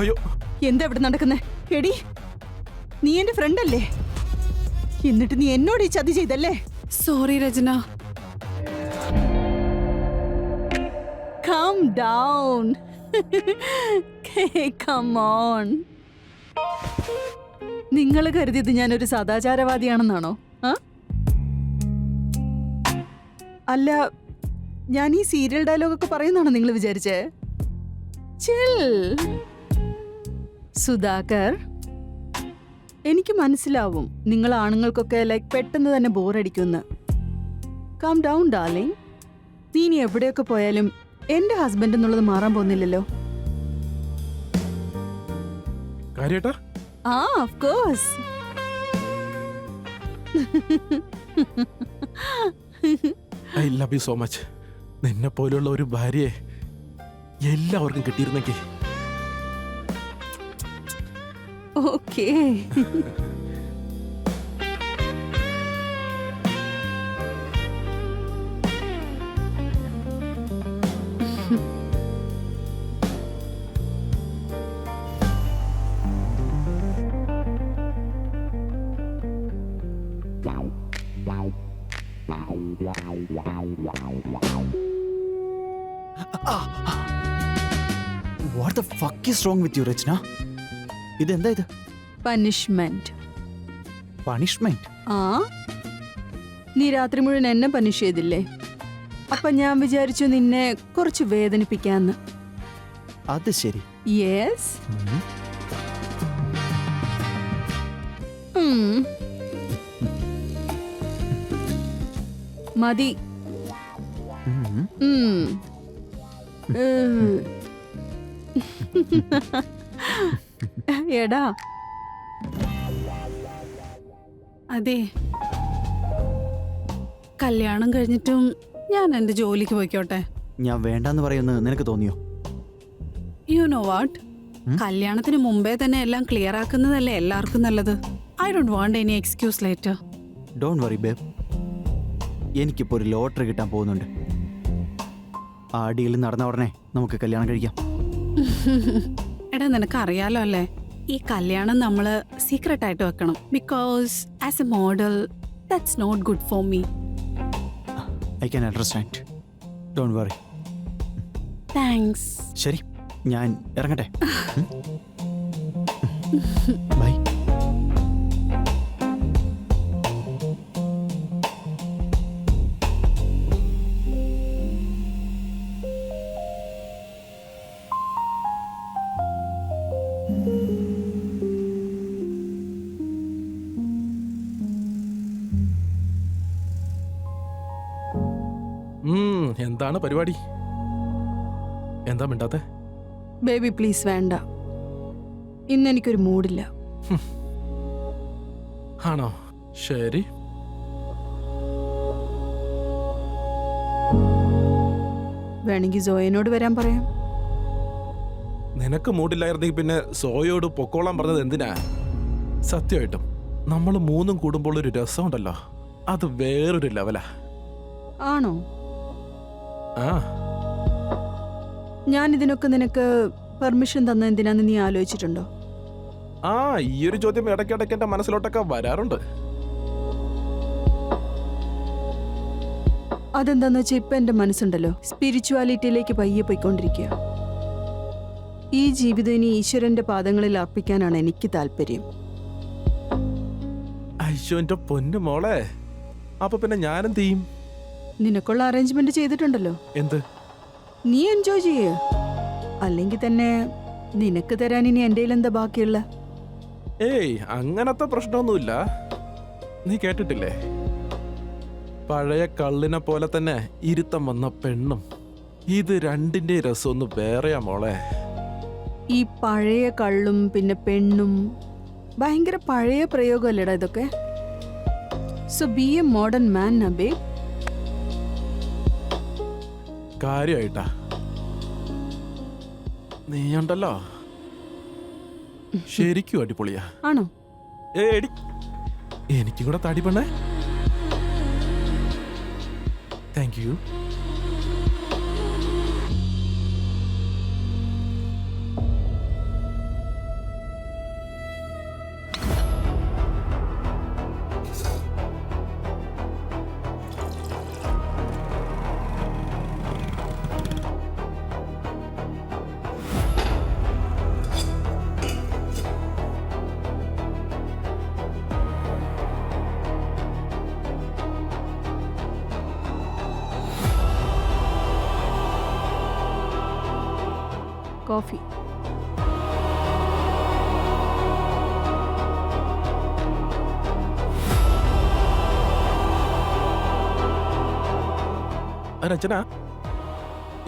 അയ്യോ, എന്താ ഇവിടെ നടക്കുന്നേ? എടി, നീ എന്റെ ഫ്രണ്ട് അല്ലേ? എന്നിട്ട് നീ എന്നോട് ഈ ചതി ചെയ്തല്ലേ? Sorry Rachana. Calm down. Come on. നിങ്ങൾ കരുതിയത് ഞാനൊരു സദാചാരവാദിയാണെന്നാണോ? അല്ല, ഞാൻ ഈ സീരിയൽ ഡയലോഗൊക്കെ പറയുന്നാണോ നിങ്ങൾ വിചാരിച്ചേ? ചിൽ സുധാകർ, എനിക്ക് മനസ്സിലാവും നിങ്ങൾ ആണുങ്ങൾക്കൊക്കെ പെട്ടെന്ന് തന്നെ ബോറടിക്കുമെന്ന്. Calm down darling. നീ ഇനി എവിടെയൊക്കെ പോയാലും എന്റെ ഹസ്ബൻഡ് എന്നുള്ളത് മാറാൻ പോകുന്നില്ലല്ലോ. Of course. I love you so much. നിന്നെ പോലുള്ള ഒരു ഭാര്യയെ എല്ലാവർക്കും കിട്ടിയിരുന്നെങ്കിൽ. Okay. What the fuck is wrong with you, Rachna? ഇതെന്താ ഇത്? പനിഷ്മെന്റ്. പണിഷ്മെന്റ്? നീ രാത്രി മുഴുവൻ എന്നെ പനിഷ് ചെയ്തില്ലേ? അപ്പൊ ഞാൻ വിചാരിച്ചു നിന്നെ കുറച്ച് വേദനിപ്പിക്കാന്ന്. അത് ശരി. യെസ്. മതി. എടാ, അതെ, കല്യാണം കഴിഞ്ഞിട്ടും ഞാൻ എന്റെ ജോലിക്ക് പോയിക്കോട്ടെ. ഞാൻ വേണ്ടെന്ന് പറയുന്നത് നിനക്ക് തോന്നിയോ? യു നോ വാട്ട്, കല്യാണത്തിന് മുമ്പേ തന്നെ എല്ലാം ക്ലിയർ ആക്കുന്നതല്ലേ എല്ലാവർക്കും നല്ലത്. I don't want any excuse later. Don't worry babe, എനിക്കിപ്പോ ഒരു ലോട്ടറി കിട്ടാൻ പോകുന്നുണ്ട്. ആ ഡീൽ നടന്ന ഉടനെ നമുക്ക് കല്യാണം കഴിക്കാം. എടാ, നിനക്ക് അറിയാലോ അല്ലേ, ഈ കല്യാണം നമ്മള് സീക്രട്ട് ആയിട്ട് വെക്കണം. Because as a model that's not good for me. I can understand. Don't worry. Thanks. ശരി, ഞാൻ ഇറങ്ങട്ടെ. ബൈ. എന്താണ് പരിപാടി? എന്താ മിണ്ടാത്തെ? ബേബി പ്ലീസ് വേണ്ട, ഇന്നെനിക്കൊരു മൂഡില്ല. ആണോ? ശരി. വേണമെങ്കിൽ സോയനോട് വരാൻ പറയാം. നിനക്ക് മൂഡില്ലായിരുന്നെങ്കിൽ പിന്നെ സോയോട് പൊക്കോളാൻ പറഞ്ഞത് എന്തിനാ? സത്യമായിട്ടും നമ്മൾ മൂന്നും കൂടുമ്പോൾ ഒരു രസമുണ്ടല്ലോ, അത് വേറൊരു ലെവലാ. ആണോ? ആ, ഞാൻ ഇതിനൊക്കെ നിനക്ക് പെർമിഷൻ തന്ന എന്തിനാന്ന് നീ ആലോചിച്ചിട്ടുണ്ടോ? ഈ ഒരു ചോദ്യം ഇടയ്ക്കിടയ്ക്ക് എന്റെ മനസ്സിലോട്ടൊക്കെ വരാറുണ്ട്. അതെന്താന്ന് വെച്ചാൽ ഇപ്പൊ എന്റെ മനസ്സുണ്ടല്ലോ സ്പിരിച്വാലിറ്റിയിലേക്ക് പയ്യെ പോയിക്കൊണ്ടിരിക്കുക. ഈ ജീവിതം ഇനി ഈശ്വരന്റെ പാദങ്ങളിൽ അർപ്പിക്കാനാണ് എനിക്ക് താല്പര്യം. അയ്യോ എന്റെ പൊന്നു മോളെ, അപ്പൊ പിന്നെ ഞാനെന്ത് ചെയ്യും? നിനക്കുള്ള അറേഞ്ച്മെന്റ് ചെയ്തിട്ടുണ്ടല്ലോ. എന്ത്? നീ എൻജോയ് ചെയ്യ്. അല്ലെങ്കിൽ തന്നെ നിനക്ക് തരാൻ ഇനി എന്റെ എന്താ ബാക്കിയുള്ള? ഏയ്, അങ്ങനത്തെ പ്രശ്നമൊന്നുമില്ല. നീ കേട്ടിട്ടില്ലേ, പഴയ കള്ളിനെ പോലെ തന്നെ ഇരുത്തം വന്ന പെണ്ണും. ഇത് രണ്ടിന്റെ രസമൊന്ന് വേറെയാ മോളെ. ഈ പഴയ കള്ളും പിന്നെ പെണ്ണും ഭയങ്കര പഴയ പ്രയോഗമല്ലേടാ ഇതൊക്കെ. So be a modern man നബേ. കാര്യായിട്ടാ നീയുണ്ടല്ലോ, ശരിക്കും അടിപൊളിയാ. ആണോ? ഏടി, എനിക്കും കൂടെ തടി പെണ്ണേ. Thank you. കോഫി. രചന,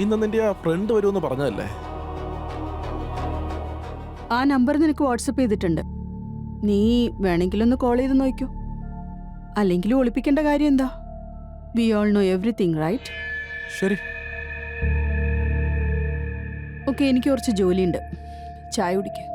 ഇന്ന് നിന്റെ ആ ഫ്രണ്ട് വരുമെന്ന് പറഞ്ഞതല്ലേ? ആ നമ്പർ നിനക്ക് വാട്സപ്പ് ചെയ്തിട്ടുണ്ട്. നീ വേണമെങ്കിലൊന്ന് കോൾ ചെയ്ത് നോക്കൂ. അല്ലെങ്കിൽ ഒളിപ്പിക്കേണ്ട കാര്യം എന്താ? We all know everything, right? ശരി. ഓക്കെ, എനിക്ക് കുറച്ച് ജോലിയുണ്ട്. ചായ കുടിക്കുക.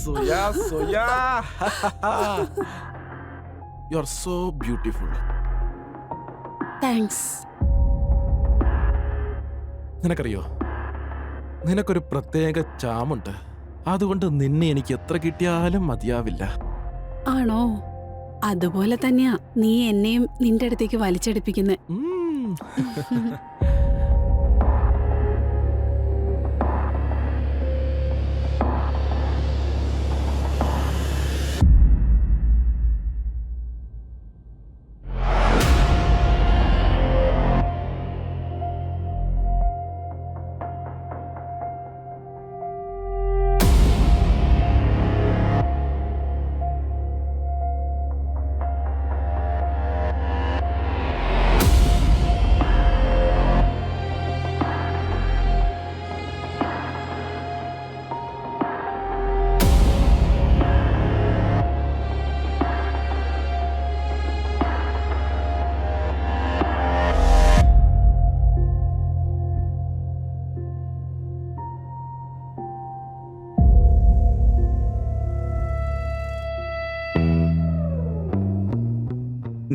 Soya, Soya. You're so beautiful. Thanks. നിനക്കറിയോ, നിനക്കൊരു പ്രത്യേക ചാമുണ്ട്. അതുകൊണ്ട് നിന്നെ എനിക്ക് എത്ര കിട്ടിയാലും മതിയാവില്ല. ആണോ? അതുപോലെ തന്നെയാ നീ എന്നെയും നിന്റെ അടുത്തേക്ക് വലിച്ചെടുപ്പിക്കുന്നത്. ഉം.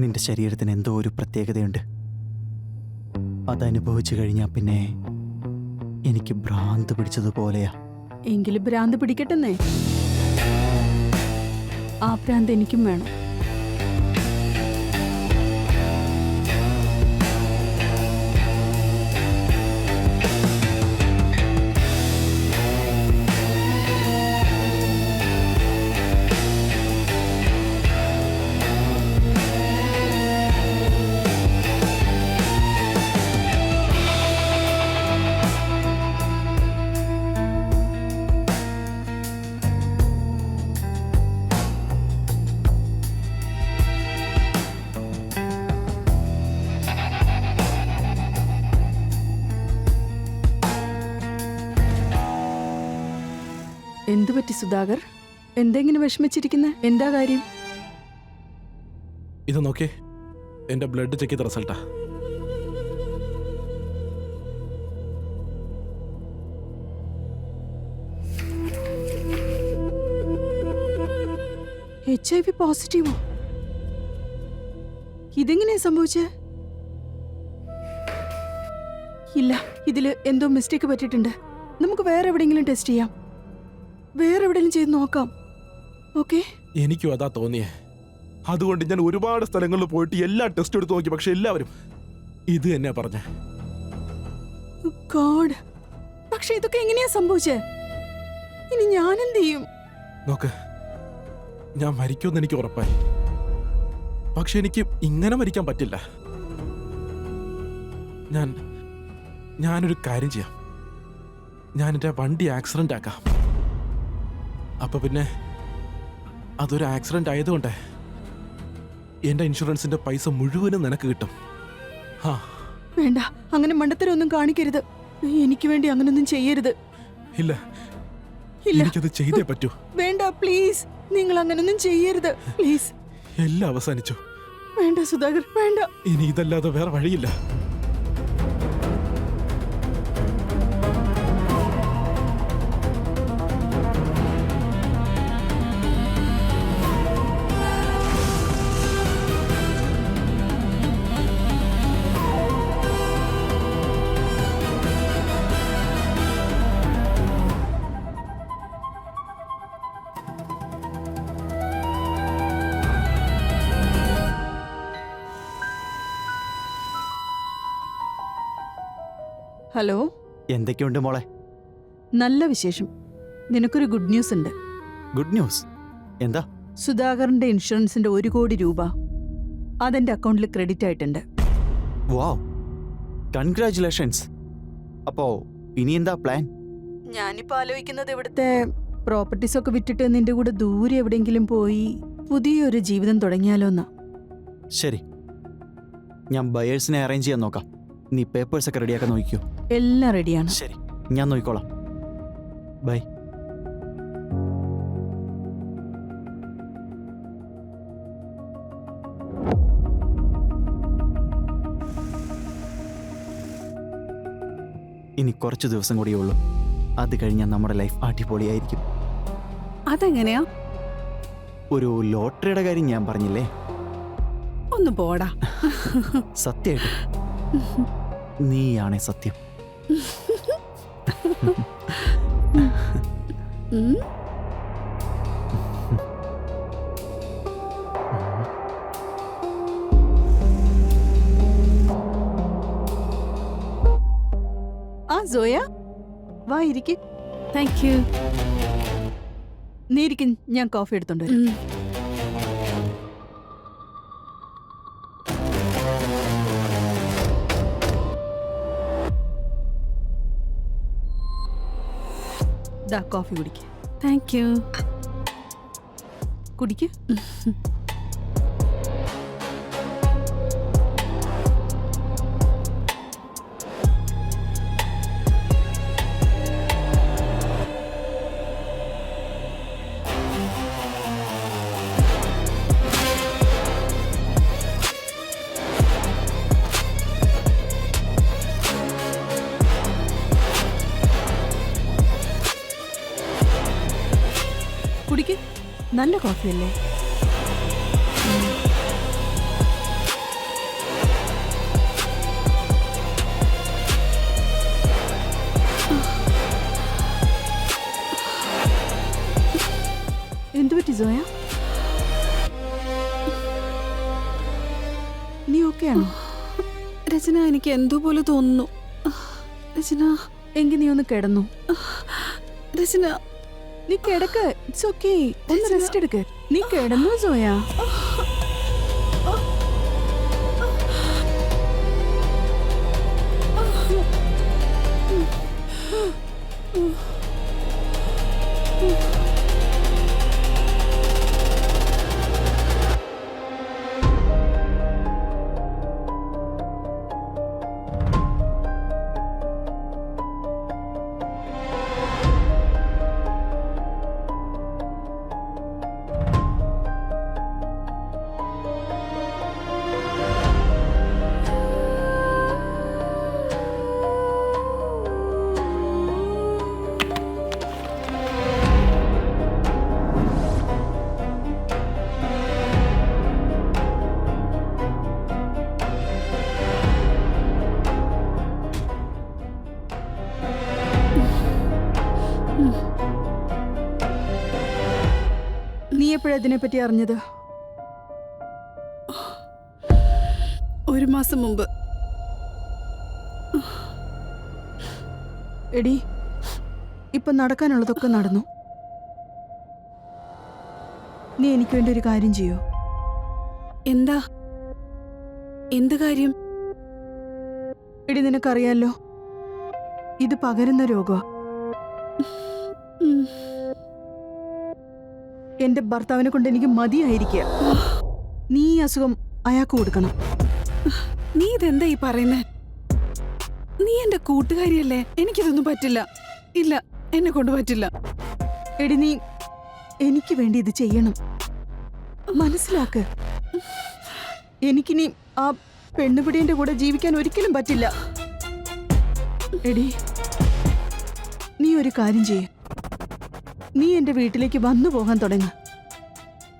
നിന്റെ ശരീരത്തിന് എന്തോ ഒരു പ്രത്യേകതയുണ്ട്. അതനുഭവിച്ചു കഴിഞ്ഞാൽ പിന്നെ എനിക്ക് ഭ്രാന്ത് പിടിച്ചതുപോലെയാ. എങ്കിലും ഭ്രാന്ത് പിടിക്കട്ടെന്നേ. ആ ഭ്രാന്ത് എനിക്കും വേണം. എന്തു പറ്റി സുധാകർ? എന്തെങ്കിലും വിഷമിച്ചിരിക്കുന്നെ? എന്താ കാര്യം? ഇത് നോക്കേ, എന്റെ ബ്ലഡ് ചെക്ക് ചെയ്ത റിസൾട്ടാ. HIV പോസിറ്റീവോ? ഇതെങ്ങനെയാ സംഭവിച്ചേ? ഇല്ല, ഇതില് എന്തോ മിസ്റ്റേക്ക് പറ്റിയിട്ടുണ്ട്. നമുക്ക് വേറെ എവിടെയെങ്കിലും ടെസ്റ്റ് ചെയ്യാം. വേറെ എവിടെയെങ്കിലും ചെയ്ത് നോക്കാം. ഓക്കെ? എനിക്കും അതാ തോന്നിയേ. അതുകൊണ്ട് ഞാൻ ഒരുപാട് സ്ഥലങ്ങളിൽ പോയിട്ട് എല്ലാ ടെസ്റ്റ് എടുത്ത് നോക്കി. പക്ഷെ എല്ലാവരും ഇത് തന്നെയാ പറഞ്ഞേ. ഗോഡ്, പക്ഷെ ഇതൊക്കെ എങ്ങനെയാ സംഭവിച്ചേ? ഇനി ഞാൻ എന്ത് ചെയ്യും? നോക്ക്, ഞാൻ മരിക്കുമെന്ന് എനിക്ക് ഉറപ്പായി. പക്ഷെ എനിക്ക് ഇങ്ങനെ മരിക്കാൻ പറ്റില്ല. ഞാനൊരു കാര്യം ചെയ്യാം. ഞാൻ എൻ്റെ വണ്ടി ആക്സിഡന്റ് ആക്കാം. അപ്പൊ പിന്നെ അതൊരു ആക്സിഡന്റ് ആയതുകൊണ്ടേ എന്റെ ഇൻഷുറൻസിന്റെ പൈസ മുഴുവനും നിനക്ക് കിട്ടും. ആ വേണ്ട, അങ്ങനെ മണ്ടത്തരൊന്നും കാണിക്കരുത്. എനിക്ക് വേണ്ടി അങ്ങനൊന്നും ചെയ്യരുത്. ഇല്ല, ഇല്ല, എനിക്കത് ചെയ്തേ പറ്റൂ. വേണ്ട, പ്ലീസ്. നിങ്ങൾ അങ്ങനൊന്നും ചെയ്യരുത്, പ്ലീസ്. എല്ലാം അവസാനിച്ചു. വേണ്ട സുധാകർ, വേണ്ട. ഇനി ഇതല്ലാതെ വേറെ വഴിയില്ല. ഹലോ, എന്തൊക്കെയുണ്ട് മോളെ? നല്ല വിശേഷം. നിനക്കൊരു ഗുഡ് ന്യൂസ് ഉണ്ട്. Good news? എന്താ? സുധാകറിന്റെ ഇൻഷുറൻസിന്റെ 1 കോടി രൂപ അതെന്റെ അക്കൗണ്ടിൽ ക്രെഡിറ്റ് ആയിട്ടുണ്ട്. വാവ്, കൺഗ്രാറ്റുലേഷൻസ്. അപ്പോ ഇനി എന്താ പ്ലാൻ? ഞാനിപ്പോ ആലോചിക്കുന്നത് ഇവിടുത്തെ പ്രോപ്പർട്ടീസ് ഒക്കെ വിറ്റിട്ട് നിന്റെ കൂടെ ദൂരെ എവിടെയെങ്കിലും പോയി പുതിയൊരു ജീവിതം തുടങ്ങിയാലോന്നാ. ശരി, ഞാൻ ബയേഴ്സിനെ അറേഞ്ച് ചെയ്യാൻ നോക്കാം. നീ പേപ്പേഴ്സ് ഒക്കെ റെഡിയാക്കാൻ നോക്കിക്കോ. എല്ലാം റെഡിയാണ്. ശരി, ഞാൻ നോക്കിക്കോളാം. ബൈ. ഇനി കുറച്ച് ദിവസം കൂടിയേ ഉള്ളൂ. അത് കഴിഞ്ഞാൽ നമ്മുടെ ലൈഫ് അടിപൊളിയായിരിക്കും. അതെങ്ങനെയാ? ഒരു ലോട്ടറിയുടെ കാര്യം ഞാൻ പറഞ്ഞില്ലേ? ഒന്ന് പോടാ. സത്യമായിട്ട് നീയാണേ സത്യം. ഉം. ആ സോയ, വാ ഇരിക്ക്. Thank you. നീ ഇരിക്കും, ഞാൻ കോഫി എടുത്തോണ്ട് വരാം. ഉം. ദാ കോഫി കുടിക്ക്. Thank you. കുടിക്ക്. കുടിക്ക്. നല്ല കോഫിയല്ലേ? എന്തു പറ്റി സോയ? നീ ഓക്കെയാണോ? രചന, എനിക്ക് എന്തോ പോലെ തോന്നുന്നു. രചന, എങ്കിൽ നീ ഒന്ന് കിടന്നു. രചന, നീ കിടക്ക്. It's okay. ഒന്ന് റെസ്റ്റ് എടുക്ക്. നീ കിടന്നു സോയ. നീ എപ്പോഴാ ഇതിനെപ്പറ്റി അറിഞ്ഞത്? 1 മാസം മുമ്പ്. എടി, ഇപ്പൊ നടക്കാനുള്ളതൊക്കെ നടന്നു. നീ എനിക്ക് വേണ്ടി ഒരു കാര്യം ചെയ്യോ? എന്താ? എന്ത് കാര്യം? എടി, നിനക്കറിയാലോ ഇത് പകരുന്ന രോഗമാ. ഉം. എന്റെ ഭർത്താവിനെ കൊണ്ട് എനിക്ക് മതിയായിരിക്കുക. നീ ഈ അസുഖം അയാൾക്ക് കൊടുക്കണം. നീ ഇതെന്താ ഈ പറയുന്നേ? നീ എന്റെ കൂട്ടുകാരിയല്ലേ, എനിക്കിതൊന്നും പറ്റില്ല. ഇല്ല, എന്നെ കൊണ്ട് പറ്റില്ല. എടി നീ എനിക്ക് വേണ്ടി ഇത് ചെയ്യണം. മനസ്സിലാക്ക്. എനിക്കിനി ആ പെണ്ണുപിടിയന്റെ കൂടെ ജീവിക്കാൻ ഒരിക്കലും പറ്റില്ല. എടി നീ ഒരു കാര്യം ചെയ്യ. നീ എന്റെ വീട്ടിലേക്ക് വന്നു പോകാൻ തുടങ്ങ.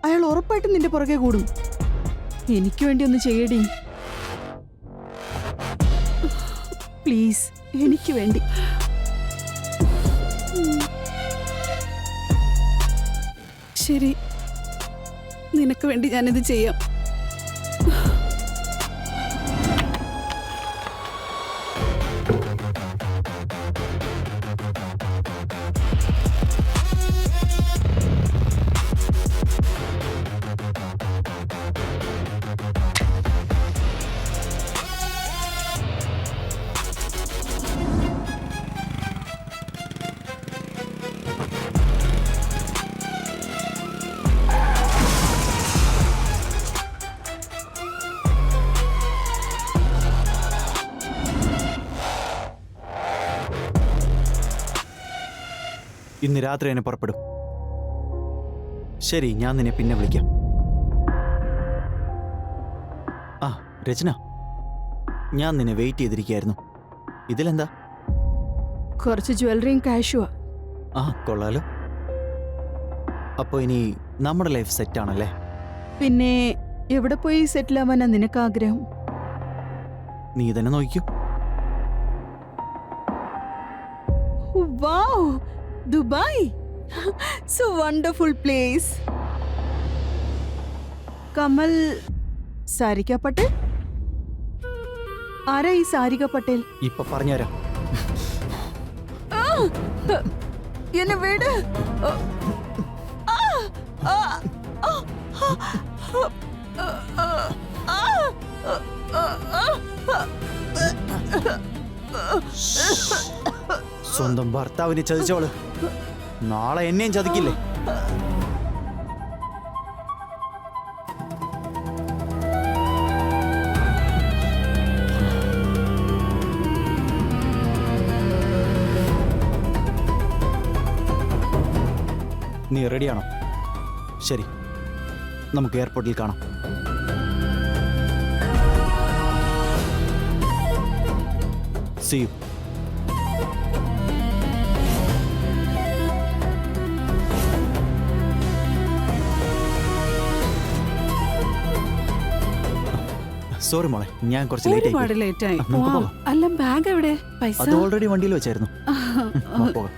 അയാൾ ഉറപ്പായിട്ടും നിന്റെ പുറകെ കൂടും. എനിക്ക് വേണ്ടി ഒന്ന് ചെയ്യടി പ്ലീസ്, എനിക്ക് വേണ്ടി. ശരി, നിനക്ക് വേണ്ടി ഞാനിത് ചെയ്യാം. ഇന്ന് രാത്രി തന്നെ പുറപ്പെടും. ശരി, ഞാൻ നിന്നെ പിന്നെ വിളിക്കാം. ആ രചന, ഞാൻ നിന്നെ വെയിറ്റ് ചെയ്തിരിക്കുകയായിരുന്നു. ഇതിലെന്താ? കുറച്ച് ജ്വല്ലറിയും കാഷുവാ. ആ കൊള്ളാലോ. അപ്പോൾ ഇനി നമ്മുടെ ലൈഫ് സെറ്റാണല്ലേ? പിന്നെ എവിടെ പോയി സെറ്റിൽ ആവാനാ നിനക്ക് ആഗ്രഹം? നീ തന്നെ നോക്കിക്കോ. Wow, Dubai. So wonderful place. Kamal, Sarika Patel? ആരാ ഈ സാരിക പട്ടേൽ? ഇപ്പൊ പറഞ്ഞുതരാം. എന്നെ വീട്. സ്വന്തം ഭർത്താവിനെ ചതിച്ചോള് നാളെ എന്നെയും ചതിക്കില്ലേ? നീ റെഡിയാണോ? ശരി, നമുക്ക് എയർപോർട്ടിൽ കാണാം. See you. സോറി മോളെ, ഞാൻ കുറച്ച് ലേറ്റ് ഒരുപാട് ആയി. ലേറ്റ് ആയി. നമുക്ക് Wow. പോകാം. അല്ല, ബാഗ് എവിടെ? പൈസ? അത് ഓൾറെഡി വണ്ടിയിൽ വെച്ചായിരുന്നു. പോകാം.